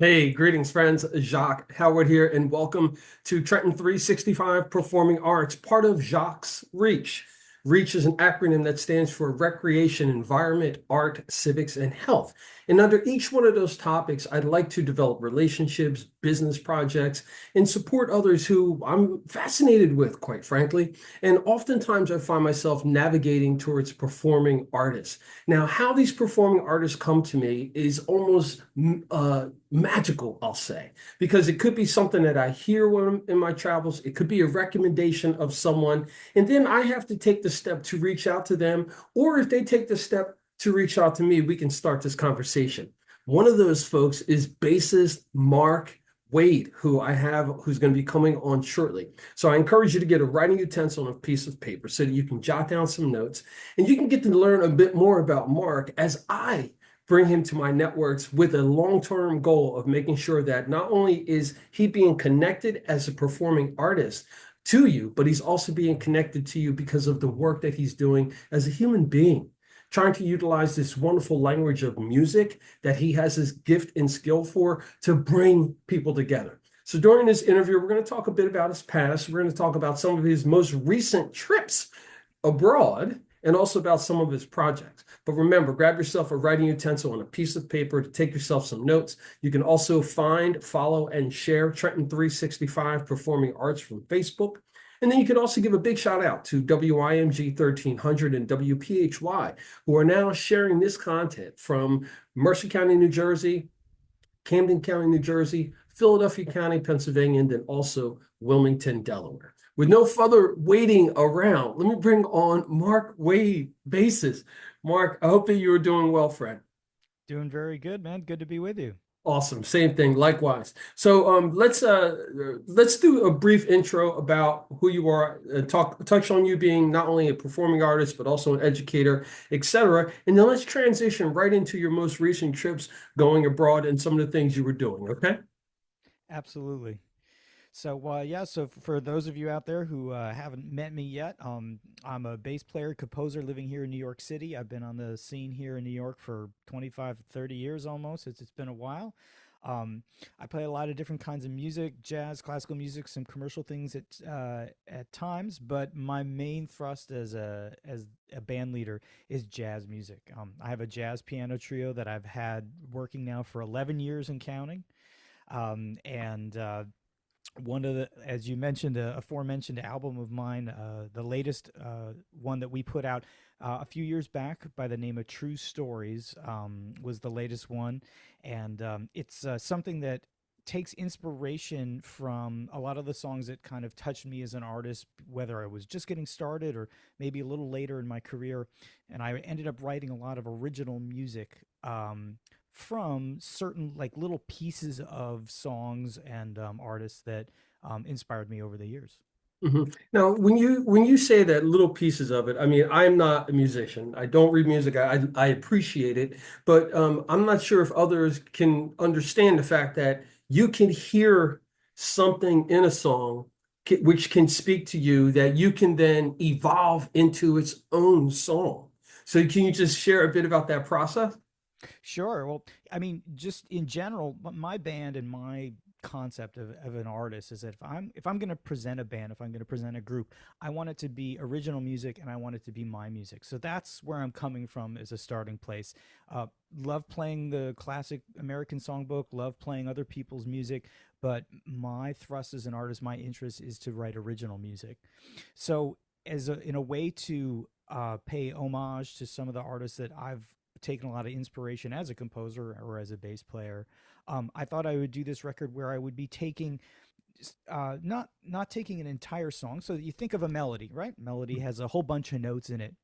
Hey, greetings, friends. Jacque Howard here, and welcome to Trenton 365 Performing Arts, part of Jacque's R.E.A.C.H. R.E.A.C.H is an acronym that stands for Recreation, Environment, Art, Civics, and Health. And under each one of those topics, I'd like to develop relationships, business projects, and support others who I'm fascinated with, quite frankly. And oftentimes I find myself navigating towards performing artists. Now, how these performing artists come to me is almost magical, I'll say, because it could be something that I hear when I'm in my travels. It could be a recommendation of someone, and then I have to take the step to reach out to them. Or if they take the step to reach out to me, we can start this conversation. One of those folks is bassist Mark Wade, who's going to be coming on shortly. So I encourage you to get a writing utensil and a piece of paper so that you can jot down some notes and you can get to learn a bit more about Mark as I bring him to my networks with a long-term goal of making sure that not only is he being connected as a performing artist to you, but he's also being connected to you because of the work that he's doing as a human being, trying to utilize this wonderful language of music that he has his gift and skill for to bring people together. So during this interview, we're going to talk a bit about his past. We're going to talk about some of his most recent trips abroad and also about some of his projects. But remember, grab yourself a writing utensil and a piece of paper to take yourself some notes. You can also find, follow, and share Trenton 365 Performing Arts from Facebook. And then you can also give a big shout out to WIMG 1300 and WPHY, who are now sharing this content from Mercer County, New Jersey, Camden County, New Jersey, Philadelphia County, Pennsylvania, and then also Wilmington, Delaware. With no further waiting around, let me bring on Mark Wade, bassist. Mark, I hope that you are doing well, friend. Doing very good, man. Good to be with you. Awesome. Same thing. Likewise. So let's do a brief intro about who you are, touch on you being not only a performing artist but also an educator, etc. And then let's transition right into your most recent trips going abroad and some of the things you were doing. Okay. Absolutely. So for those of you out there who haven't met me yet, I'm a bass player, composer living here in New York City. I've been on the scene here in New York for 25, 30 years almost. It's been a while. I play a lot of different kinds of music, jazz, classical music, some commercial things at times, but my main thrust as a band leader is jazz music. I have a jazz piano trio that I've had working now for 11 years and counting. And One of the, as you mentioned, aforementioned album of mine, the latest one that we put out a few years back by the name of True Stories, was the latest one. And it's something that takes inspiration from a lot of the songs that kind of touched me as an artist, whether I was just getting started or maybe a little later in my career. And I ended up writing a lot of original music from certain like little pieces of songs and artists that inspired me over the years. Now, when you say that little pieces of it, I mean, I'm not a musician. I don't read music. I appreciate it, but I'm not sure if others can understand the fact that you can hear something in a song which can speak to you that you can then evolve into its own song. So can you just share a bit about that process? Sure. Well, I mean, just in general, my band and my concept of an artist is that if I'm going to present a band, if I'm going to present a group, I want it to be original music and I want it to be my music. So that's where I'm coming from as a starting place. Love playing the classic American songbook, love playing other people's music, but my thrust as an artist, my interest is to write original music. So in a way to pay homage to some of the artists that I've taken a lot of inspiration as a composer or as a bass player. I thought I would do this record where I would be taking not taking an entire song. So you think of a melody, right? Melody has a whole bunch of notes in it.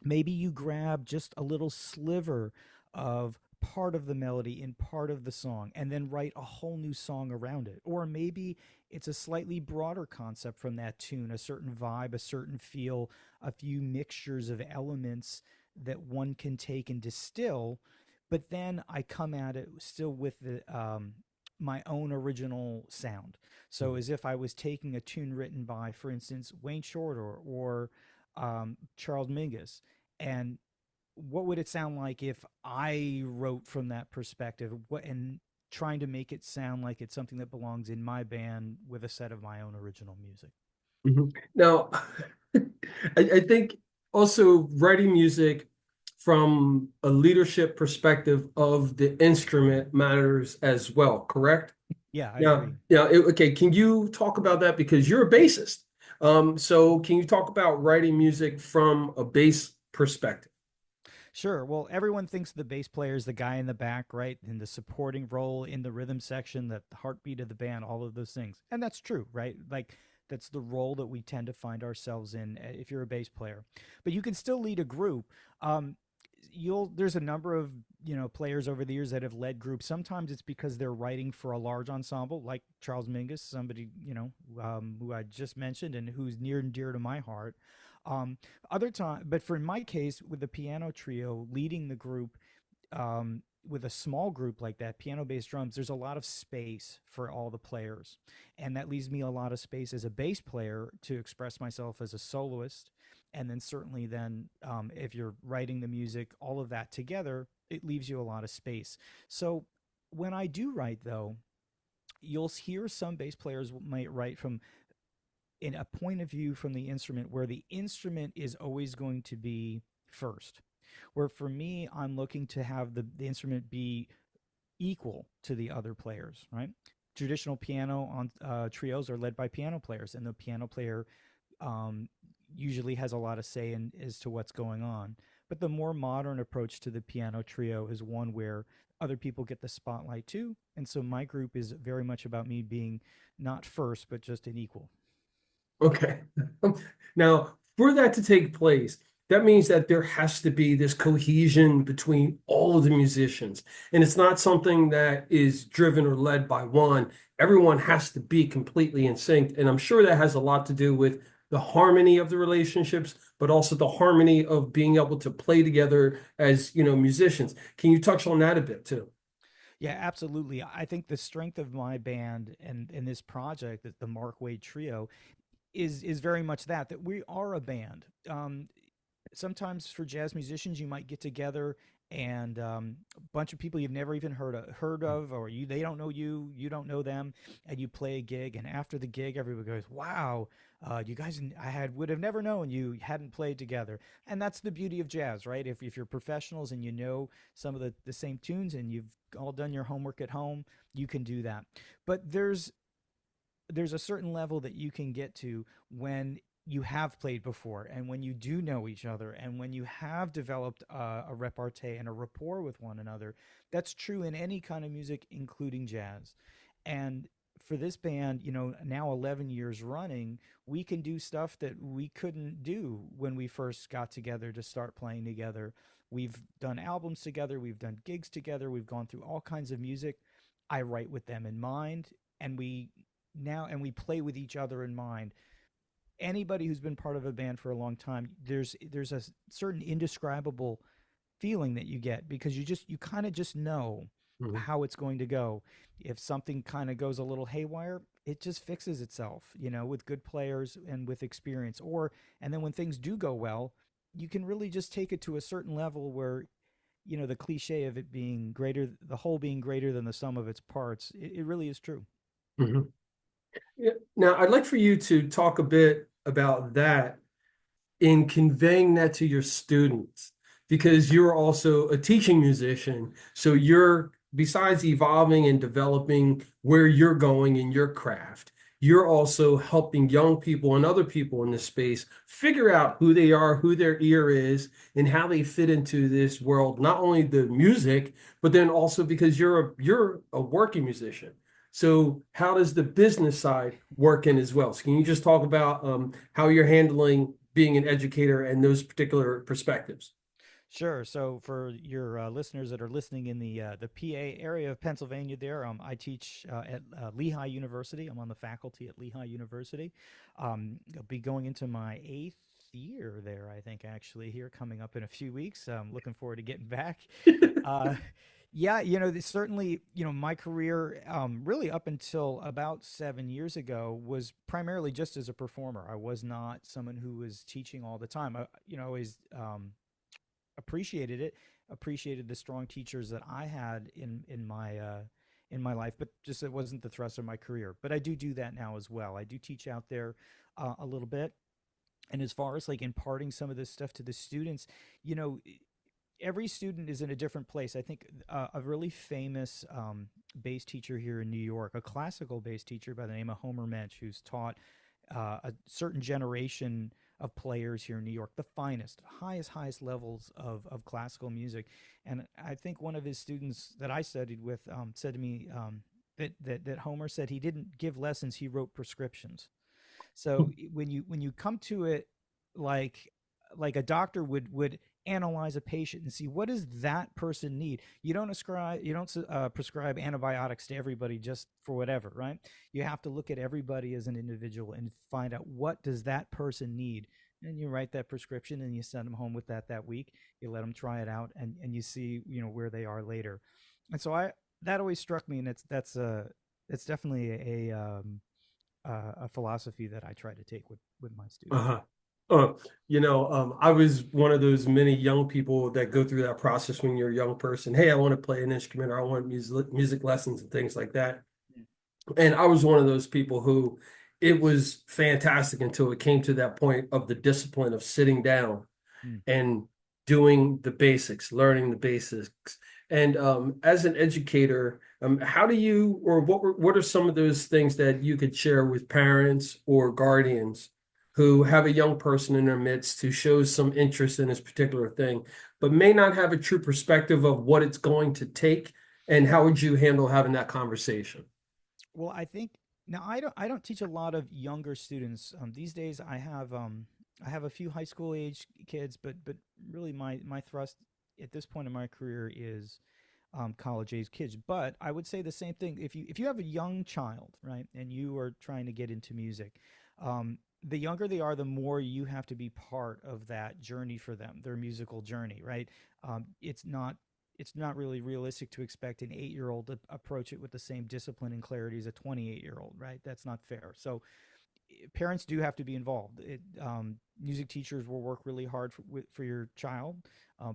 Maybe you grab just a little sliver of part of the melody in part of the song and then write a whole new song around it. Or maybe it's a slightly broader concept from that tune, a certain vibe, a certain feel, a few mixtures of elements that one can take and distill. But then I come at it still with my own original sound. So as if I was taking a tune written by, for instance, Wayne Shorter or Charles Mingus, and what would it sound like if I wrote from that perspective? What and trying to make it sound like it's something that belongs in my band with a set of my own original music. Mhm. Now, I think also writing music from a leadership perspective of the instrument matters as well, correct? Yeah, I Yeah. agree. Yeah. Okay. Can you talk about that because you're a bassist? So can you talk about writing music from a bass perspective? Sure. Well, everyone thinks the bass player is the guy in the back, right? In the supporting role in the rhythm section, that the heartbeat of the band, all of those things. And that's true, right? Like that's the role that we tend to find ourselves in if you're a bass player. But you can still lead a group. Um, you'll there's a number of players over the years that have led groups. Sometimes it's because they're writing for a large ensemble, like Charles Mingus, somebody who I just mentioned and who's near and dear to my heart. Um, Other time, but for in my case, with the piano trio leading the group, with a small group like that, piano, bass, drums, there's a lot of space for all the players, and that leaves me a lot of space as a bass player to express myself as a soloist. And then certainly, then if you're writing the music, all of that together, it leaves you a lot of space. So when I do write, though, you'll hear some bass players might write from in a point of view from the instrument where the instrument is always going to be first. Where for me, I'm looking to have the instrument be equal to the other players, right? Traditional piano on trios are led by piano players, and the piano player um, usually has a lot of say in as to what's going on. But the more modern approach to the piano trio is one where other people get the spotlight too. And so my group is very much about me being not first, but just an equal. Okay. Now, for that to take place, that means that there has to be this cohesion between all of the musicians. And it's not something that is driven or led by one. Everyone has to be completely in sync. And I'm sure that has a lot to do with the harmony of the relationships, but also the harmony of being able to play together as, musicians. Can you touch on that a bit too? Yeah, absolutely. I think the strength of my band and in this project, the Mark Wade Trio, is very much that we are a band. Sometimes for jazz musicians, you might get together and a bunch of people you've never even heard of, or they don't know you, you don't know them, and you play a gig, and after the gig, everybody goes, "Wow, you guys, I had would have never known you hadn't played together." And that's the beauty of jazz, right? If you're professionals and you know some of the same tunes and you've all done your homework at home, you can do that. But there's a certain level that you can get to when you have played before and when you do know each other and when you have developed a repartee and a rapport with one another. That's true in any kind of music, including jazz. And for this band, now 11 years running, we can do stuff that we couldn't do when we first got together to start playing together. We've done albums together, we've done gigs together, we've gone through all kinds of music. I write with them in mind, and we play with each other in mind. Anybody who's been part of a band for a long time, there's a certain indescribable feeling that you get because you kind of just know Mhm. how it's going to go. If something kind of goes a little haywire, it just fixes itself, with good players and with experience. And then when things do go well, you can really just take it to a certain level where, the cliche of it being greater, the whole being greater than the sum of its parts, it really is true. Mhm. Yeah. Now, I'd like for you to talk a bit about that in conveying that to your students because you're also a teaching musician. So you're, besides evolving and developing where you're going in your craft, you're also helping young people and other people in this space figure out who they are, who their ear is, and how they fit into this world, not only the music, but then also because you're a working musician. So how does the business side work in as well? So can you just talk about how you're handling being an educator and those particular perspectives? Sure. So for your listeners that are listening in the PA area of Pennsylvania, there, I teach at Lehigh University. I'm on the faculty at Lehigh University. I'll be going into my eighth year there, I think, actually, here coming up in a few weeks. I'm looking forward to getting back. Uh, yeah, certainly, my career, really up until about 7 years ago, was primarily just as a performer. I was not someone who was teaching all the time. Always appreciated it, appreciated the strong teachers that I had in my in my life, but just it wasn't the thrust of my career. But I do that now as well. I do teach out there a little bit. And as far as like imparting some of this stuff to the students, you know, every student is in a different place. I think a really famous bass teacher here in New York, a classical bass teacher by the name of Homer Mensch, who's taught a certain generation of players here in New York, the finest, highest levels of classical music. And I think one of his students that I studied with said to me that Homer said he didn't give lessons, he wrote prescriptions. So when you come to it like a doctor would analyze a patient and see what does that person need. You don't prescribe antibiotics to everybody just for whatever, right? You have to look at everybody as an individual and find out what does that person need. And you write that prescription and you send them home with that week. You let them try it out and you see, you know, where they are later. And so I that always struck me, and it's definitely a philosophy that I try to take with my students. Uh-huh. Uh, I was one of those many young people that go through that process when you're a young person. Hey, I want to play an instrument or I want music lessons and things like that. Mm, And I was one of those people who it was fantastic until it came to that point of the discipline of sitting down mm. and doing the basics, learning the basics. And as an educator, how do you, or what are some of those things that you could share with parents or guardians who have a young person in their midst who shows some interest in this particular thing, but may not have a true perspective of what it's going to take? And how would you handle having that conversation? Well, I think now I don't teach a lot of younger students these days. I have a few high school age kids, but really my thrust at this point in my career is college age kids. But I would say the same thing if you have a young child, right, and you are trying to get into music. The younger they are, the more you have to be part of that journey for them, their musical journey, right? It's not really realistic to expect an 8-year old to approach it with the same discipline and clarity as a 28-year old, right? That's not fair. So parents do have to be involved. Music teachers will work really hard for your child,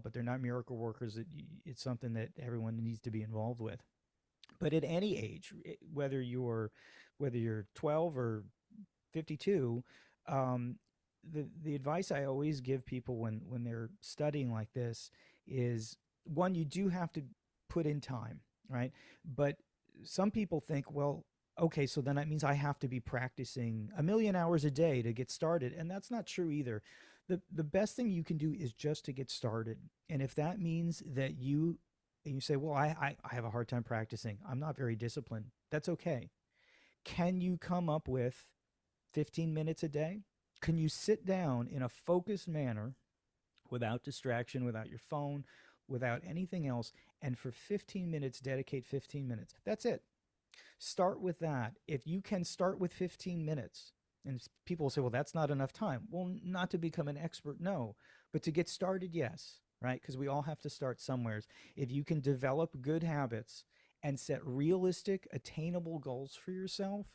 but they're not miracle workers. It's something that everyone needs to be involved with. But at any age, whether you're 12 or 52, um, the advice I always give people when they're studying like this is one, you do have to put in time, right? But some people think, well, okay, so then that means I have to be practicing a million hours a day to get started, and that's not true either. The best thing you can do is just to get started, and if that means that you say, well, I have a hard time practicing, I'm not very disciplined, that's okay. Can you come up with 15 minutes a day? Can you sit down in a focused manner without distraction, without your phone, without anything else, and for 15 minutes, dedicate 15 minutes? That's it. Start with that. If you can start with 15 minutes, and people will say, well, that's not enough time. Well, not to become an expert, no. But to get started, yes, right? Because we all have to start somewheres. If you can develop good habits and set realistic, attainable goals for yourself,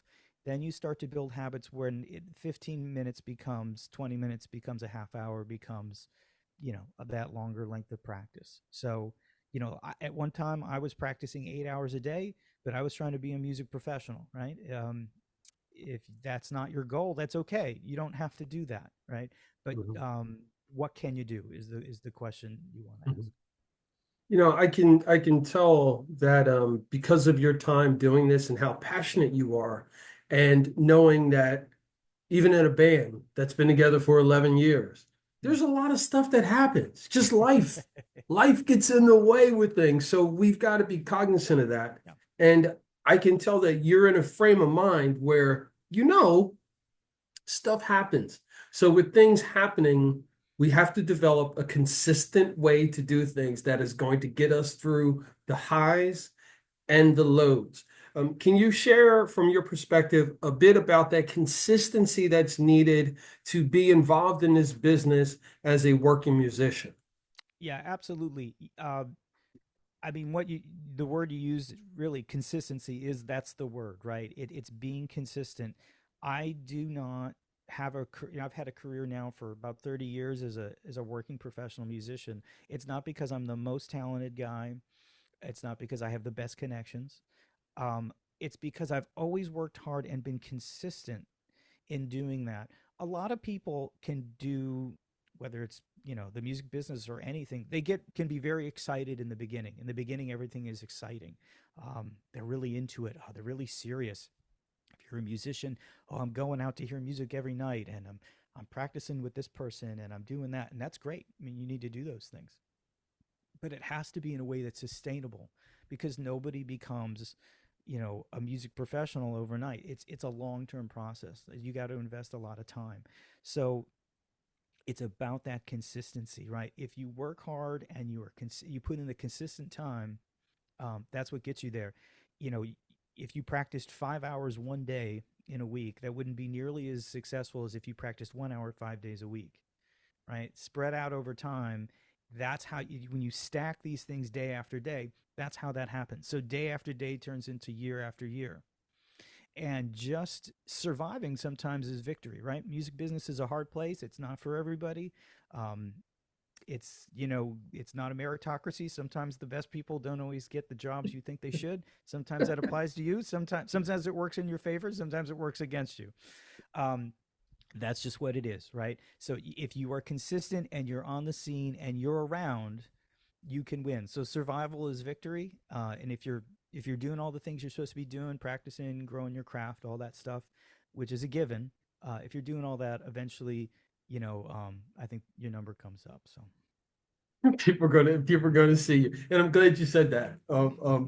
then you start to build habits when 15 minutes becomes 20 minutes, becomes a half hour, becomes, you know, that longer length of practice. So, you know, at one time I was practicing 8 hours a day, but I was trying to be a music professional, right? If that's not your goal, that's okay. You don't have to do that, right? But Mhm. what can you do is the question you want to ask. I can tell that because of your time doing this and how passionate you are, and knowing that even in a band that's been together for 11 years, Hmm. there's a lot of stuff that happens. Just life. Life gets in the way with things. So we've got to be cognizant of that. Yeah. And I can tell that you're in a frame of mind where stuff happens. So with things happening, we have to develop a consistent way to do things that is going to get us through the highs and the lows. Can you share from your perspective a bit about that consistency that's needed to be involved in this business as a working musician? Yeah, absolutely. I mean, the word you used, really, consistency, is that's the word, right? It's being consistent. I do not have I've had a career now for about 30 years as a working professional musician. It's not because I'm the most talented guy. It's not because I have the best connections. It's because I've always worked hard and been consistent in doing that. A lot of people can do, whether it's, the music business or anything, they get can be very excited in the beginning. In the beginning, everything is exciting. They're really into it. Oh, they're really serious. If you're a musician, oh, I'm going out to hear music every night, and I'm practicing with this person, and I'm doing that, and that's great. I mean, you need to do those things, but it has to be in a way that's sustainable, because nobody becomes, a music professional overnight. It's a long-term process. You got to invest a lot of time. So it's about that consistency, right? If you work hard and you put in the consistent time, that's what gets you there. You know, if you practiced 5 hours one day in a week, that wouldn't be nearly as successful as if you practiced 1 hour 5 days a week, right? Spread out over time. That's how when you stack these things day after day, that's how that happens. So day after day turns into year after year. And just surviving sometimes is victory, right? Music business is a hard place. It's not for everybody. Um, it's not a meritocracy. Sometimes the best people don't always get the jobs you think they should. Sometimes that applies to you. Sometimes it works in your favor. Sometimes it works against you. Um, that's just what it is, right? So if you are consistent and you're on the scene and you're around, you can win. So survival is victory. And if you're doing all the things you're supposed to be doing, practicing, growing your craft, all that stuff, which is a given, if you're doing all that, eventually, I think your number comes up. So People are gonna see you, and I'm glad you said that.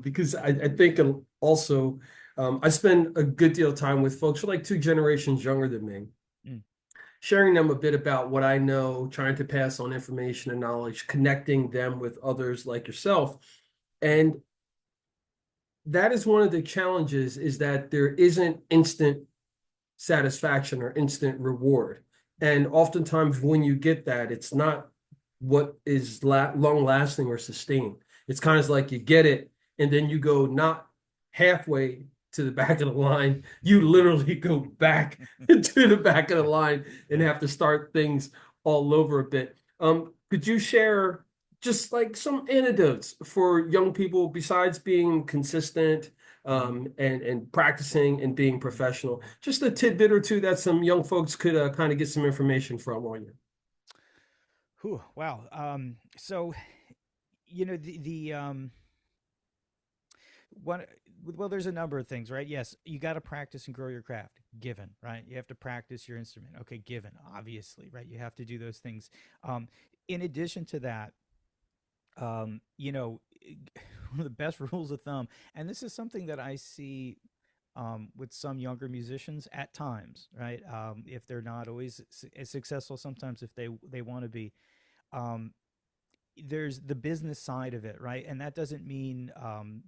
Because I think also, I spend a good deal of time with folks who are like 2 generations younger than me, mm, sharing them a bit about what I know, trying to pass on information and knowledge, connecting them with others like yourself. And that is one of the challenges, is that there isn't instant satisfaction or instant reward. And oftentimes when you get that, it's not what is long lasting or sustained. It's kind of like you get it and then you go not halfway to the back of the line. You literally go back to the back of the line and yeah. have to start things all over a bit. Could you share just like some anecdotes for young people besides being consistent, Mm-hmm. and practicing and being Mm-hmm. professional? Just a tidbit or two that some young folks could kind of get some information from on you. Whew, wow. So the one well, there's a number of things, right? Yes, you got to practice and grow your craft. Given, right? You have to practice your instrument. Okay, given, obviously, right? You have to do those things. Um, in addition to that, um, you know, one of the best rules of thumb, and this is something that I see with some younger musicians at times, right? If they're not always as successful, sometimes if they want to be. Um, there's the business side of it, right? And that doesn't mean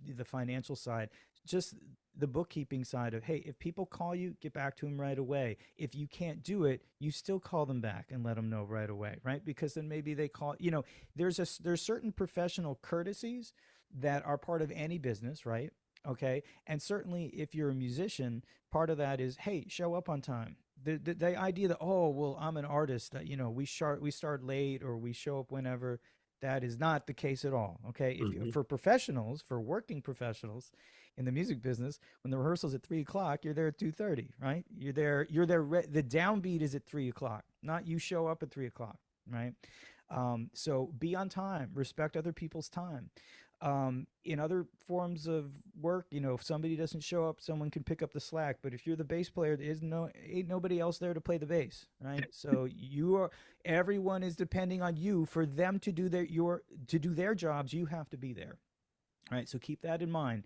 the financial side, just the bookkeeping side of, hey, if people call you, get back to them right away. If you can't do it, you still call them back and let them know right away, right? Because then maybe they call, there's certain professional courtesies that are part of any business, right? Okay. And certainly if you're a musician, part of that is, hey, show up on time. The idea that, oh, well, I'm an artist, that we start late or we show up whenever, that is not the case at all. Okay, if you, Mhm. for professionals, for working professionals in the music business, when the rehearsal's at 3 o'clock, you're there at 2:30, right? You're there. You're there. The downbeat is at 3 o'clock, not you show up at 3 o'clock, right? So be on time. Respect other people's time. In other forms of work, if somebody doesn't show up, someone can pick up the slack. But if you're the bass player, there is ain't nobody else there to play the bass, right? So everyone is depending on you for them to do their jobs. You have to be there, right? So keep that in mind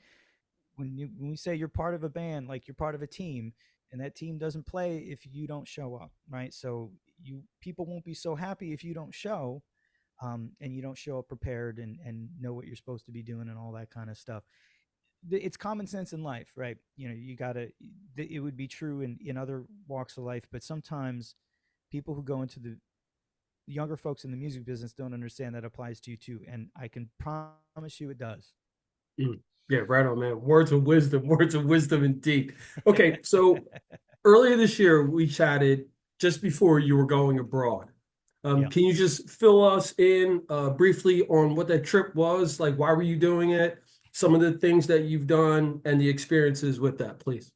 when we say you're part of a band, like you're part of a team, and that team doesn't play if you don't show up, right? So you people won't be so happy if you don't show, and you don't show up prepared and know what you're supposed to be doing and all that kind of stuff. It's common sense in life, right? You gotta. It would be true in other walks of life, but sometimes people who go into the younger folks in the music business don't understand that applies to you too, and I can promise you it does. Mm. Yeah, right on, man. Words of wisdom indeed. Okay, so earlier this year we chatted just before you were going abroad. Yeah. Can you just fill us in briefly on what that trip was? Like, why were you doing it? some of the things that you've done and the experiences with that, please.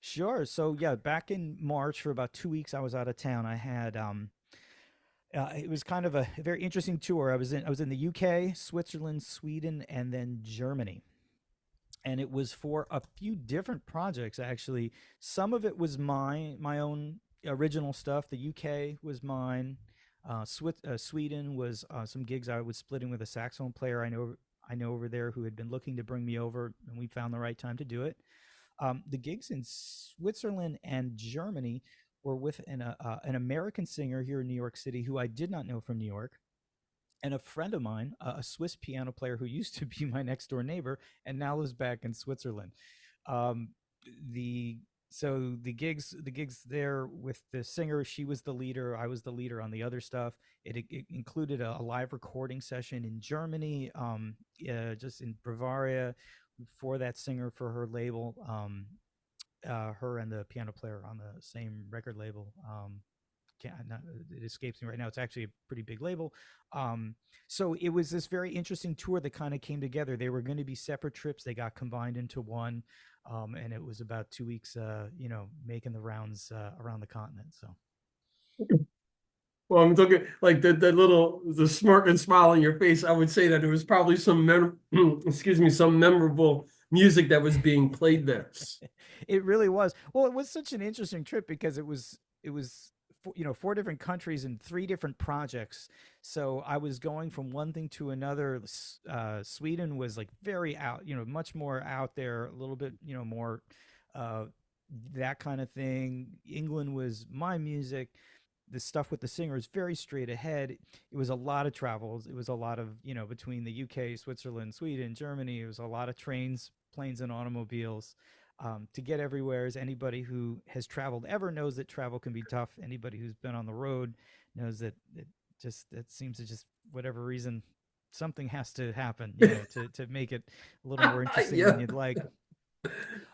Sure. So yeah, back in March for about 2 weeks, I was out of town. I had it was kind of a very interesting tour. I was in the UK, Switzerland, Sweden, and then Germany. And it was for a few different projects actually. Some of it was my own original stuff. The UK was mine. Sweden was some gigs I was splitting with a saxophone player I know over there who had been looking to bring me over, and we found the right time to do it. The gigs in Switzerland and Germany were with an American singer here in New York City who I did not know from New York, and a friend of mine, a Swiss piano player who used to be my next door neighbor and now lives back in Switzerland. Um, the the gigs there with the singer, she was the leader, I was the leader on the other stuff. It included a live recording session in Germany, just in Bavaria, for that singer for her label. Her and the piano player on the same record label. Can't, not, it escapes me right now. It's actually a pretty big label. Um, so it was this very interesting tour that kind of came together. They were going to be separate trips. They got combined into one. And it was about 2 weeks, making the rounds around the continent. So Well, I'm looking like the smirk and smile on your face. I would say that it was probably excuse me, some memorable music that was being played there. it really was. Well, it was such an interesting trip because it was four different countries and three different projects. So I was going from one thing to another. Sweden was like very out, much more out there, a little bit, more uh, that kind of thing. England was my music. The stuff with the singer is very straight ahead. It was a lot of travels. It was a lot of, between the UK, Switzerland, Sweden, Germany. It was a lot of trains, planes, and automobiles to get everywhere. As anybody who has traveled ever knows that travel can be tough. Anybody who's been on the road knows that it seems to just, whatever reason, something has to happen, to make it a little more interesting than Yeah. you'd like.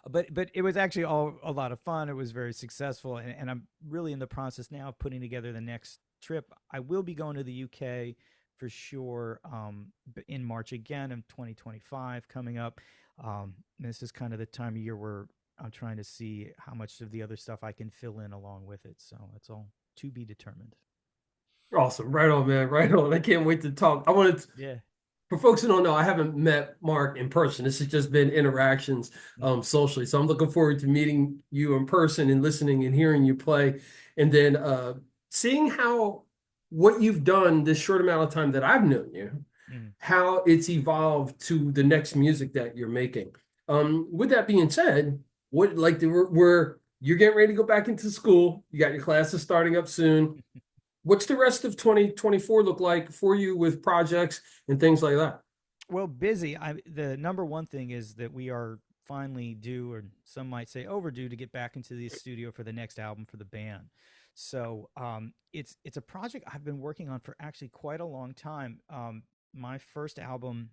But it was actually all a lot of fun. It was very successful, and I'm really in the process now of putting together the next trip. I will be going to the UK for sure, in March again in 2025 coming up. This is kind of the time of year where I'm trying to see how much of the other stuff I can fill in along with it. So it's all to be determined. Awesome. Right on, man. Right on. I can't wait to talk. Yeah. For folks who don't know, I haven't met Mark in person. This has just been interactions Mm-hmm. socially. So I'm looking forward to meeting you in person and listening and hearing you play. And then seeing how what you've done this short amount of time that I've known you, Mm-hmm. how it's evolved to the next music that you're making. With that being said, what like where you're getting ready to go back into school, you got your classes starting up soon. What's the rest of 2024 look like for you with projects and things like that? Well, busy. The number one thing is that we are finally due, or some might say overdue, to get back into the studio for the next album for the band. So it's a project I've been working on for actually quite a long time. My first album,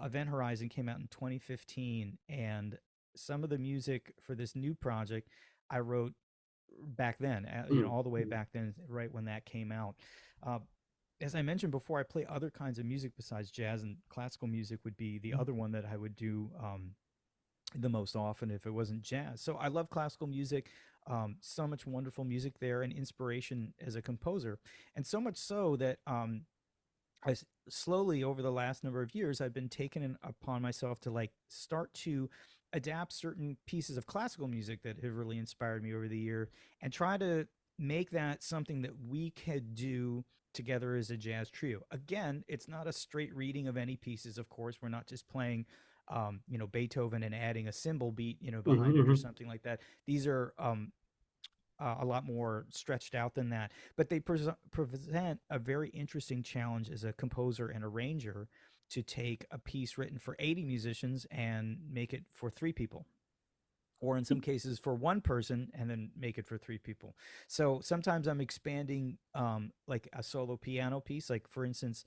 Event Horizon, came out in 2015, and some of the music for this new project I wrote back then, Mm. all the way back then, right when that came out. Uh, as I mentioned before, I play other kinds of music besides jazz, and classical music would be the other one that I would do the most often if it wasn't jazz. So I love classical music. So much wonderful music there and inspiration as a composer. And so much so that slowly over the last number of years, I've been taken upon myself to like start to adapt certain pieces of classical music that have really inspired me over the year and try to make that something that we could do together as a jazz trio. Again, it's not a straight reading of any pieces, of course. We're not just playing, Beethoven and adding a cymbal beat, behind it or Mhm. something like that. These are a lot more stretched out than that. But they present a very interesting challenge as a composer and arranger to take a piece written for 80 musicians and make it for three people, or in some cases for one person and then make it for three people. So sometimes I'm expanding, like a solo piano piece. Like, for instance,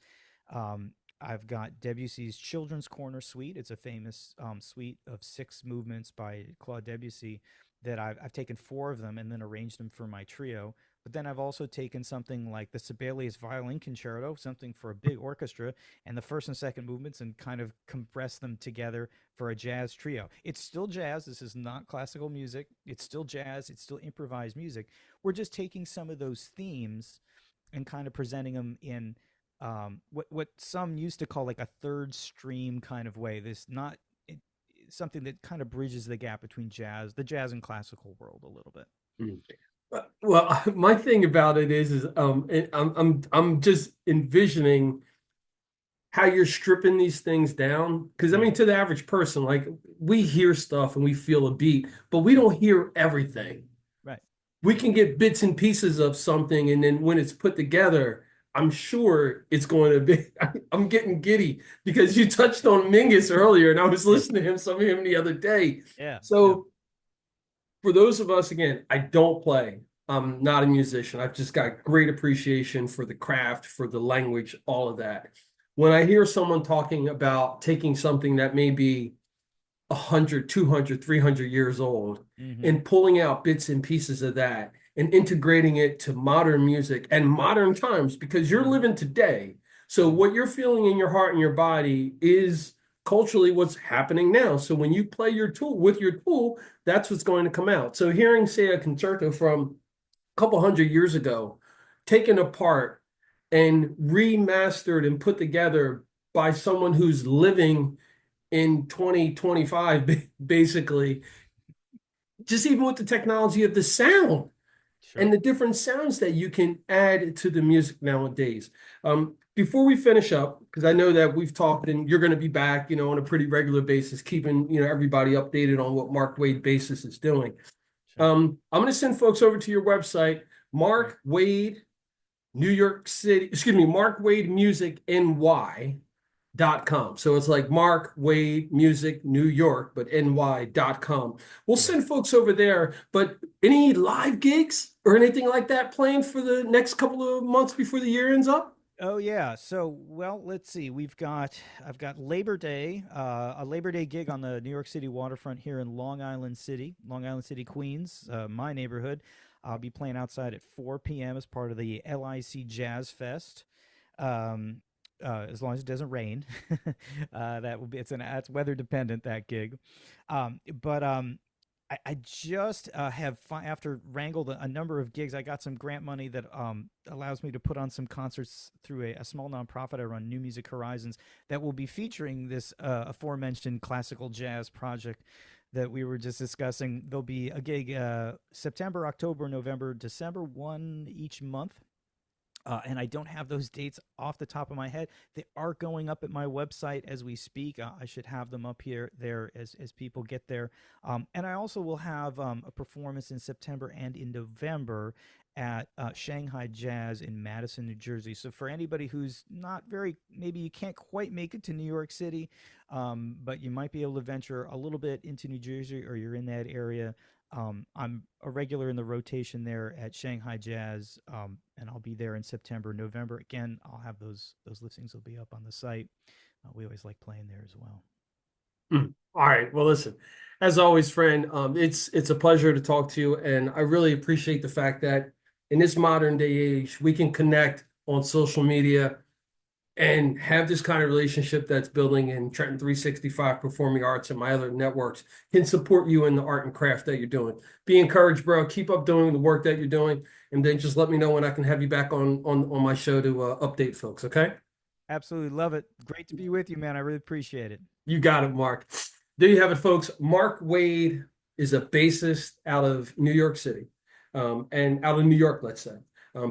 I've got Debussy's Children's Corner Suite. It's a famous suite of six movements by Claude Debussy that I've taken four of them and then arranged them for my trio. But then I've also taken something like the Sibelius Violin Concerto, something for a big orchestra, and the first and second movements, and kind of compressed them together for a jazz trio. It's still jazz. This is not classical music. It's still jazz. It's still improvised music. We're just taking some of those themes and kind of presenting them in what some used to call like a third stream kind of way. This not it, something that kind of bridges the gap between the jazz and classical world a little bit. Mm. Well, my thing about it is I'm just envisioning how you're stripping these things down. Because I mean, Mm, to the average person, like we hear stuff and we feel a beat, but we don't hear everything. right. We can get bits and pieces of something, and then when it's put together, I'm sure it's going to be. I'm getting giddy because you touched on Mingus earlier, and I was Yeah. listening to some of him the other day. Yeah. Yeah. So for those of us, again, I don't play. I'm not a musician. I've just got great appreciation for the craft, for the language, all of that. When I hear someone talking about taking something that may be 100, 200, 300 years old Mm-hmm. and pulling out bits and pieces of that and integrating it to modern music and modern times because you're Mm-hmm. living today. So Mm-hmm. what you're feeling in your heart and your body is culturally what's happening now. So when you play your tool with your tool, that's what's going to come out. So hearing, say, a concerto from a couple hundred years ago, taken apart and remastered and put together by someone who's living in 2025, basically, just even with the technology of the sound and Sure. the different sounds that you can add to the music nowadays. Before we finish up, because I know that we've talked and you're going to be back, on a pretty regular basis, keeping, everybody updated on what Mark Wade Bassist is doing. Sure. I'm going to send folks over to your website, Great. Mark Wade, New York City, excuse me, Mark Wade Music NY.com. So it's like Mark Wade Music New York, but NY.com. We'll Great. send folks over there. But any live gigs or anything like that planned for the next couple of months before the year ends up? Oh yeah. So well, let's see. I've got Labor Day, a Labor Day gig on the New York City waterfront here in Long Island City, Queens, my neighborhood. I'll be playing outside at 4 p.m. as part of the LIC Jazz Fest. Um, as long as it doesn't rain, that will be it's weather dependent, that gig. But I just after wrangled a number of gigs. I got some grant money that allows me to put on some concerts through a small nonprofit I run, New Music Horizons, that will be featuring this aforementioned classical jazz project that we were just discussing. There'll be a gig September, October, November, December, one each month. And I don't have those dates off the top of my head. They are going up at my website as we speak. I should have them up there as people get there. And I also will have a performance in September and in November at Shanghai Jazz in Madison, New Jersey. So for anybody who's not very, maybe you can't quite make it to New York City, but you might be able to venture a little bit into New Jersey, or you're in that area. I'm a regular in the rotation there at Shanghai Jazz, and I'll be there in September, November. Again, I'll have those listings will be up on the site. We always like playing there as well. All right. Well, listen, as always, friend, it's a pleasure to talk to you, and I really appreciate the fact that in this modern day age, we can connect on social media and have this kind of relationship that's building in Trenton 365 Performing Arts and my other networks can support you in the art and craft that you're doing. Be encouraged, bro. Keep up doing the work that you're doing, and then just let me know when I can have you back on my show to update folks. Okay? Absolutely love it. Great to be with you, man. I really appreciate it. You got it, Mark. There you have it, folks. Mark Wade is a bassist out of New York City, and out of New York, let's say.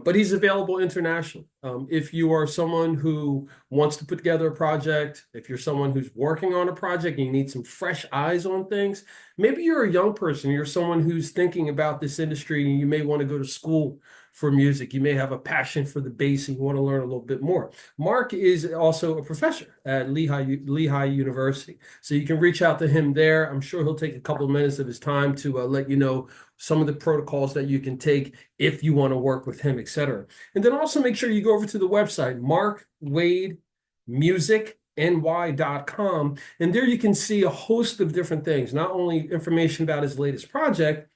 But he's available internationally. If you are someone who wants to put together a project, if you're someone who's working on a project and you need some fresh eyes on things, maybe you're a young person, you're someone who's thinking about this industry and you may want to go to school for music. You may have a passion for the bass and you want to learn a little bit more. Mark is also a professor at Lehigh University. So you can reach out to him there. I'm sure he'll take a couple of minutes of his time to let you know some of the protocols that you can take if you want to work with him, etc. And then also make sure you go over to the website, markwademusicny.com. And there you can see a host of different things, not only information about his latest project,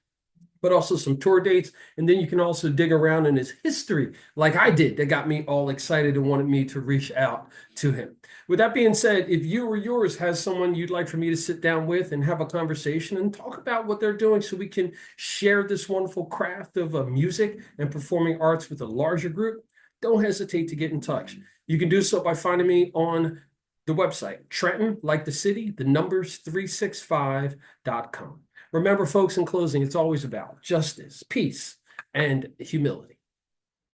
but also some tour dates. And then you can also dig around in his history, like I did, that got me all excited and wanted me to reach out to him. With that being said, if you or yours has someone you'd like for me to sit down with and have a conversation and talk about what they're doing so we can share this wonderful craft of music and performing arts with a larger group, don't hesitate to get in touch. You can do so by finding me on the website, Trenton, like the city, the numbers 365.com. Remember, folks, in closing, it's always about justice, peace, and humility.